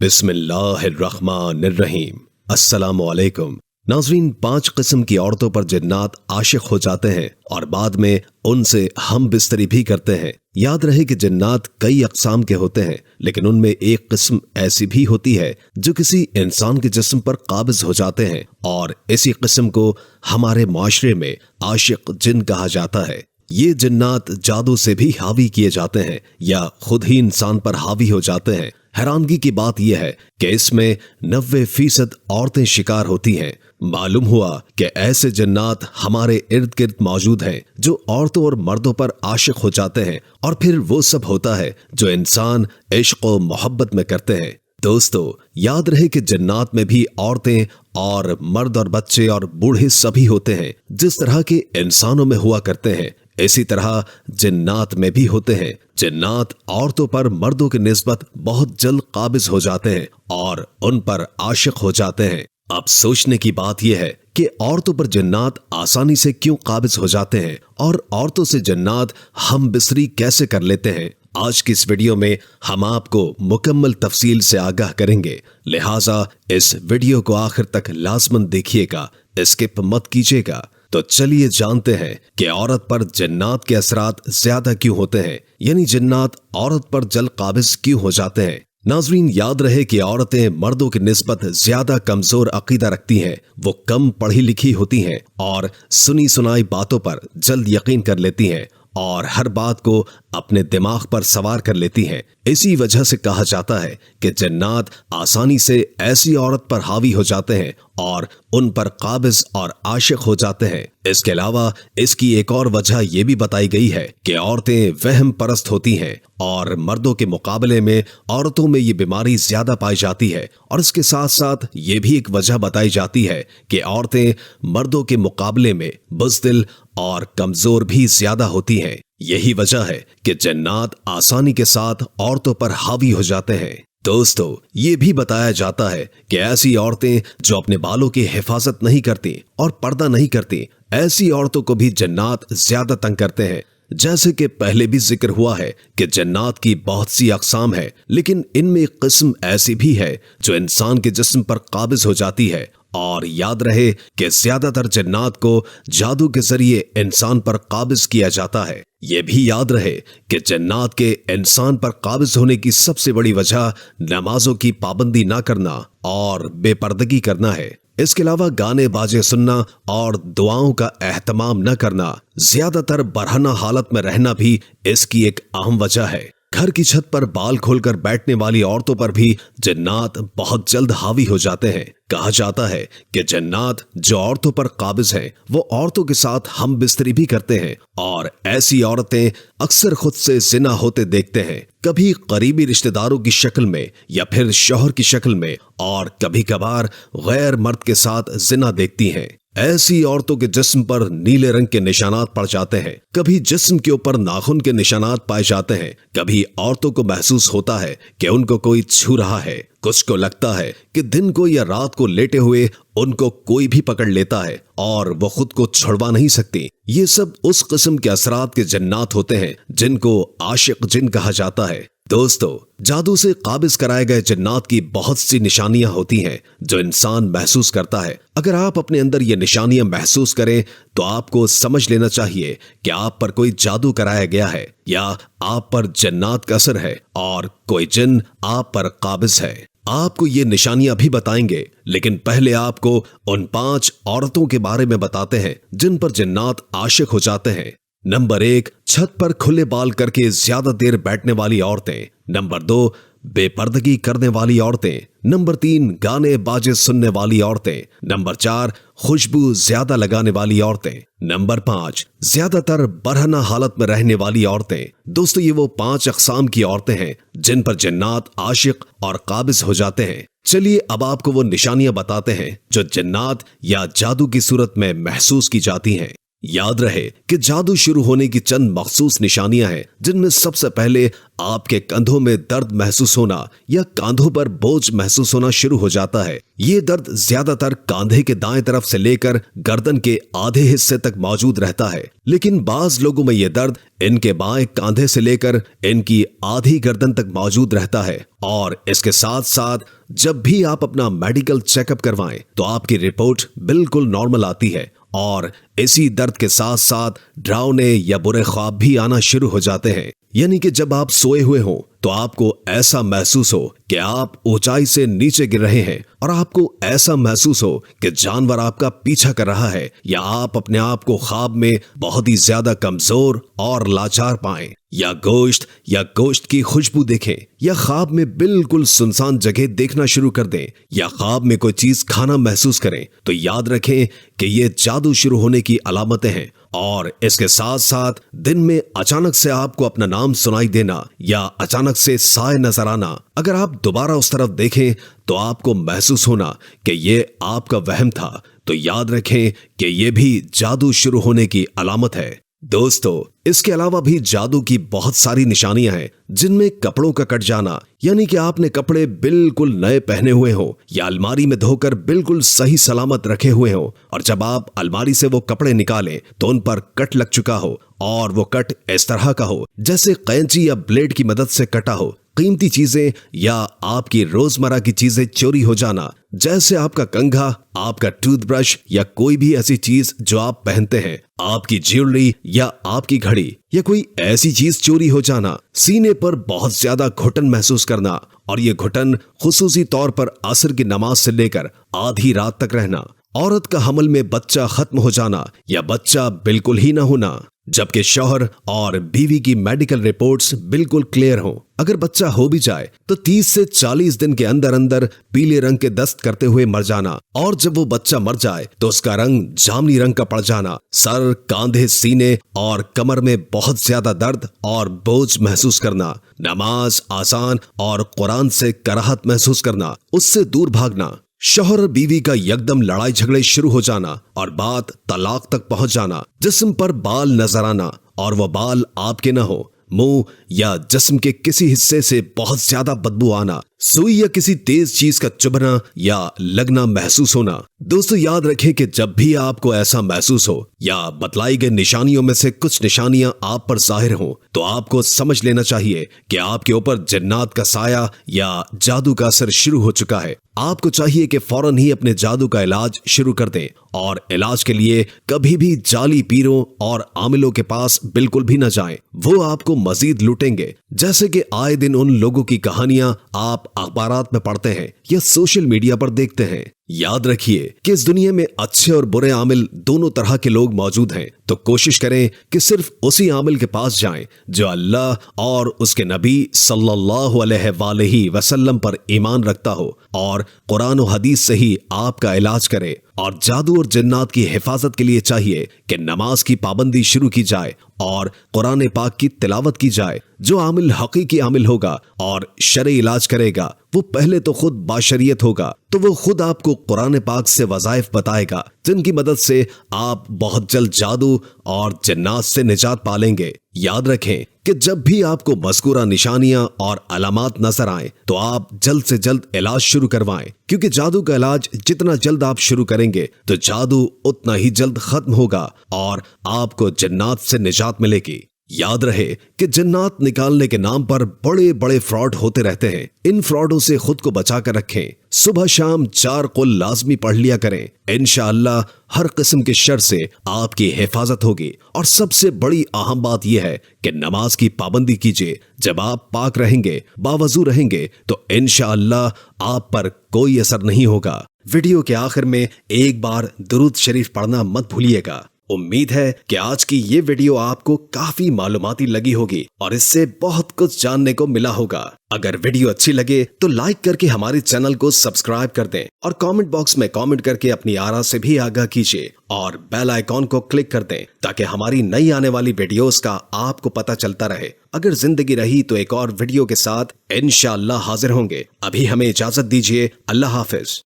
बिस्मिल्लाहिर्रहमानिर्रहीम। अस्सलामुअलैकुम। नाज़रीन, 5 किस्म की औरतों पर जिन्नात आशिक हो जाते हैं और बाद में उनसे हम बिस्तरी भी करते हैं। याद रहे कि जिन्नात कई अक़साम के होते हैं, लेकिन उनमें एक किस्म ऐसी भी होती है जो किसी इंसान के जिस्म पर काबिज हो जाते हैं और इसी किस्म को हमारे माशरे में आशिक जिन कहा जाता है। ये जिन्नात जादू से भी हावी किए जाते हैं या खुद ही इंसान पर हावी हो जाते हैं। हैरानगी की बात यह है कि इसमें 90% औरतें शिकार होती हैं। मालूम हुआ कि ऐसे जिन्नात हमारे इर्द गिर्द मौजूद हैं जो औरतों और मर्दों पर आशिक हो जाते हैं, और फिर वो सब होता है जो इंसान इश्क और मोहब्बत में करते हैं। दोस्तों, याद रहे कि जिन्नात में भी औरतें और मर्द और बच्चे और बूढ़े सभी होते हैं। जिस तरह के इंसानों में हुआ करते हैं, इसी तरह जिन्नात में भी होते हैं। जिन्नात औरतों पर मर्दों की निस्बत बहुत जल्द काबिज हो जाते हैं और उन पर आशिक हो जाते हैं। अब सोचने की बात यह है कि औरतों पर जिन्नात आसानी से क्यों काबिज हो जाते हैं और औरतों से जिन्नात हम बिस्तरी कैसे कर लेते हैं। आज की इस वीडियो में हम आपको मुकम्मल तफसील से आगाह करेंगे, लिहाजा इस वीडियो को आखिर तक लाजमन देखिएगा, स्किप मत कीजिएगा। तो चलिए जानते हैं कि औरत पर जिन्नात के असरात ज्यादा क्यों होते हैं, यानी जिन्नात औरत पर जल्द काबिज क्यों हो जाते हैं। नाजरीन, याद रहे कि औरतें मर्दों की निस्बत ज्यादा कमजोर अकीदा रखती हैं। वो कम पढ़ी लिखी होती हैं और सुनी सुनाई बातों पर जल्द यकीन कर लेती हैं और हर बात को अपने दिमाग पर सवार कर लेती हैं। इसी वजह से कहा जाता है कि जिन्नात आसानी से ऐसी औरत पर हावी हो जाते हैं और उन पर काबिज और आशिक हो जाते हैं। इसके अलावा इसकी एक और वजह यह भी बताई गई है कि औरतें वहम परस्त होती हैं और मर्दों के मुकाबले में औरतों में ये बीमारी ज्यादा पाई जाती है। और इसके साथ साथ ये भी एक वजह बताई जाती है कि औरतें मर्दों के मुकाबले में बुज़दिल और कमजोर भी ज्यादा होती हैं। यही वजह है कि जिन्नात आसानी के साथ औरतों पर हावी हो जाते हैं। दोस्तों, ये भी बताया जाता है कि ऐसी औरतें जो अपने बालों की हिफाजत नहीं करती और पर्दा नहीं करती, ऐसी औरतों को भी जिन्नात ज्यादा तंग करते हैं। जैसे कि पहले भी जिक्र हुआ है कि जिन्नात की बहुत सी अक़साम है, लेकिन इनमें एक किस्म ऐसी भी है जो इंसान के जिस्म पर काबिज हो जाती है। और याद रहे कि ज्यादातर जिन्नात को जादू के जरिए इंसान पर काबिज किया जाता है। यह भी याद रहे कि जिन्नात के इंसान पर काबिज होने की सबसे बड़ी वजह नमाजों की पाबंदी ना करना और बेपर्दगी करना है। इसके अलावा गाने बाजे सुनना और दुआओं का एहतमाम न करना, ज्यादातर बरहना हालत में रहना भी इसकी एक अहम वजह है। घर की छत पर बाल खोलकर बैठने वाली औरतों पर भी जिन्नात बहुत जल्द हावी हो जाते हैं। कहा जाता है कि जिन्नात जो औरतों पर काबिज हैं, वो औरतों के साथ हम बिस्तरी भी करते हैं और ऐसी औरतें अक्सर खुद से जिना होते देखते हैं, कभी करीबी रिश्तेदारों की शक्ल में या फिर शौहर की शक्ल में, और कभी कभार गैर मर्द के साथ जिना देखती हैं। ऐसी औरतों के जिस्म पर नीले रंग के निशानात पड़ जाते हैं, कभी जिस्म के ऊपर नाखून के निशानात पाए जाते हैं, कभी औरतों को महसूस होता है कि उनको कोई छू रहा है, कुछ को लगता है कि दिन को या रात को लेटे हुए उनको कोई भी पकड़ लेता है और वो खुद को छुड़वा नहीं सकती। ये सब उस किस्म के असरात के जिन्नात होते हैं जिनको आशिक जिन कहा जाता है। दोस्तों, जादू से काबिज कराए गए जिन्नात की बहुत सी निशानियां होती हैं जो इंसान महसूस करता है। अगर आप अपने अंदर ये निशानियां महसूस करें तो आपको समझ लेना चाहिए कि आप पर कोई जादू कराया गया है या आप पर जिन्नात का असर है और कोई जिन आप पर काबिज है। आपको ये निशानियां भी बताएंगे, लेकिन पहले आपको उन 5 औरतों के बारे में बताते हैं जिन पर जिन्नात आशिक हो जाते हैं। नंबर 1, छत पर खुले बाल करके ज्यादा देर बैठने वाली औरतें। नंबर 2, बेपर्दगी करने वाली औरतें। नंबर 3, गाने बाजे सुनने वाली औरतें। नंबर 4, खुशबू ज्यादा लगाने वाली औरतें। नंबर 5, ज्यादातर बरहना हालत में रहने वाली औरतें। दोस्तों, ये वो 5 अक़साम की औरतें हैं जिन पर जिन्नात आशिक और काबिज हो जाते हैं। चलिए अब आपको वो निशानियां बताते हैं जो जिन्नात या जादू की सूरत में महसूस की जाती हैं। याद रहे कि जादू शुरू होने की चंद मखसूस निशानियां हैं, जिनमें सबसे पहले आपके कंधों में दर्द महसूस होना या कंधों पर बोझ महसूस होना शुरू हो जाता है। ये दर्द ज्यादातर कंधे के दाएं तरफ से लेकर गर्दन के आधे हिस्से तक मौजूद रहता है, लेकिन बाज लोगों में ये दर्द इनके बाएं कंधे से लेकर इनकी आधी गर्दन तक मौजूद रहता है। और इसके साथ साथ जब भी आप अपना मेडिकल चेकअप करवाएं तो आपकी रिपोर्ट बिल्कुल नॉर्मल आती है और इसी दर्द के साथ साथ डरावने या बुरे ख्वाब भी आना शुरू हो जाते हैं। यानी कि जब आप सोए हुए हो तो आपको ऐसा महसूस हो कि आप ऊंचाई से नीचे गिर रहे हैं और आपको ऐसा महसूस हो कि जानवर आपका पीछा कर रहा है, या आप अपने आप को ख्वाब में बहुत ही ज्यादा कमजोर और लाचार पाएं, या गोश्त की खुशबू देखें, या ख्वाब में बिल्कुल सुनसान जगह देखना शुरू कर दें, या ख्वाब में कोई चीज खाना महसूस करें, तो याद रखें कि ये जादू शुरू होने की अलामतें हैं। और इसके साथ साथ दिन में अचानक से आपको अपना नाम सुनाई देना या अचानक से साए नजर आना, अगर आप दोबारा उस तरफ देखें तो आपको महसूस होना कि ये आपका वहम था, तो याद रखें कि ये भी जादू शुरू होने की अलामत है। दोस्तों, इसके अलावा भी जादू की बहुत सारी निशानियां हैं, जिनमें कपड़ों का कट जाना, यानी कि आपने कपड़े बिल्कुल नए पहने हुए हो या अलमारी में धोकर बिल्कुल सही सलामत रखे हुए हो, और जब आप अलमारी से वो कपड़े निकालें तो उन पर कट लग चुका हो, और वो कट इस तरह का हो जैसे कैंची या ब्लेड की मदद से कटा हो। कीमती चीजें या आपकी रोजमर्रा की चीजें चोरी हो जाना, जैसे आपका कंघा, आपका टूथब्रश या कोई भी ऐसी चीज जो आप पहनते हैं, आपकी ज्वेलरी या आपकी घड़ी, या कोई ऐसी चीज चोरी हो जाना, सीने पर बहुत ज्यादा घुटन महसूस करना, और ये घुटन खुसूसी तौर पर असर की नमाज से लेकर आधी रात तक रहना, औरत का हमल में बच्चा खत्म हो जाना या बच्चा बिल्कुल ही ना होना, जबकि शौहर और बीवी की मेडिकल रिपोर्ट्स बिल्कुल क्लियर हो। अगर बच्चा हो भी जाए तो 30 से 40 दिन के अंदर अंदर पीले रंग के दस्त करते हुए मर जाना, और जब वो बच्चा मर जाए तो उसका रंग जामुनी रंग का पड़ जाना, सर, कांधे, सीने और कमर में बहुत ज्यादा दर्द और बोझ महसूस करना, नमाज, आसान और कुरान से कराहत महसूस करना, उससे दूर भागना, शौहर और बीवी का यकदम लड़ाई झगड़े शुरू हो जाना और बात तलाक तक पहुंच जाना, जिस्म पर बाल नजर आना और वो बाल आपके न हो, मुंह या जिस्म के किसी हिस्से से बहुत ज्यादा बदबू आना, सुई या किसी तेज चीज का चुभना या लगना महसूस होना। दोस्तों, याद रखें कि जब भी आपको ऐसा महसूस हो या बतलाई गई निशानियों में से कुछ निशानियां आप पर जाहिर हो, तो आपको समझ लेना चाहिए कि आपके ऊपर जिन्नात का साया या जादू का असर शुरू हो चुका है। आपको चाहिए कि फौरन ही अपने जादू का इलाज शुरू कर दें, और इलाज के लिए कभी भी जाली पीरों और आमिलों के पास बिल्कुल भी न जाएं। वो आपको मजीद लूटेंगे। जैसे कि आए दिन उन लोगों की कहानियां आप अखबारात में पढ़ते हैं या सोशल मीडिया पर देखते हैं। याद रखिए कि इस दुनिया में अच्छे और बुरे आमिल दोनों तरह के लोग मौजूद हैं, तो कोशिश करें कि सिर्फ उसी आमिल के पास जाएं जो अल्लाह और उसके नबी सल्लल्लाहु अलैहि वसल्लम पर ईमान रखता हो और कुरान और हदीस से ही आपका इलाज करे। और जादू और जिन्नात की हिफाजत के लिए चाहिए कि नमाज की पाबंदी शुरू की जाए और कुरान पाक की तिलावत की जाए। जो आमिल हकीकी आमिल होगा और शरई इलाज करेगा, वो पहले तो खुद बाशरियत होगा, तो वो खुद आपको कुरान पाक से वज़ाइफ बताएगा, जिनकी मदद से आप बहुत जल्द जादू और जिन्नात से निजात पालेंगे। याद रखें कि जब भी आपको मज़कूरा निशानियां और अलामात नजर आए तो आप जल्द से जल्द इलाज शुरू करवाएं, क्योंकि जादू का इलाज जितना जल्द आप शुरू करेंगे तो जादू उतना ही जल्द खत्म होगा और आपको जिन्नात से निजात मिलेगी। याद रहे कि जिन्नात निकालने के नाम पर बड़े बड़े फ्रॉड होते रहते हैं। इन फ्रॉडों से खुद को बचा कर रखें। सुबह शाम 4 कुल लाजमी पढ़ लिया करें। इंशाअल्लाह हर किस्म के शर से आपकी हिफाजत होगी। और सबसे बड़ी अहम बात यह है कि नमाज की पाबंदी कीजिए। जब आप पाक रहेंगे, बावजू रहेंगे, तो इंशाअल्लाह आप पर कोई असर नहीं होगा। वीडियो के आखिर में एक बार दुरूद शरीफ पढ़ना मत भूलिएगा। उम्मीद है कि आज की ये वीडियो आपको काफी मालूमाती लगी होगी और इससे बहुत कुछ जानने को मिला होगा। अगर वीडियो अच्छी लगे तो लाइक करके हमारे चैनल को सब्सक्राइब कर दें और कमेंट बॉक्स में कमेंट करके अपनी आरा से भी आगाह कीजिए और बेल आइकॉन को क्लिक कर दें ताकि हमारी नई आने वाली वीडियोस का आपको पता चलता रहे। अगर जिंदगी रही तो एक और वीडियो के साथ इंशाअल्लाह हाजिर होंगे। अभी हमें इजाजत दीजिए। अल्लाह हाफिज।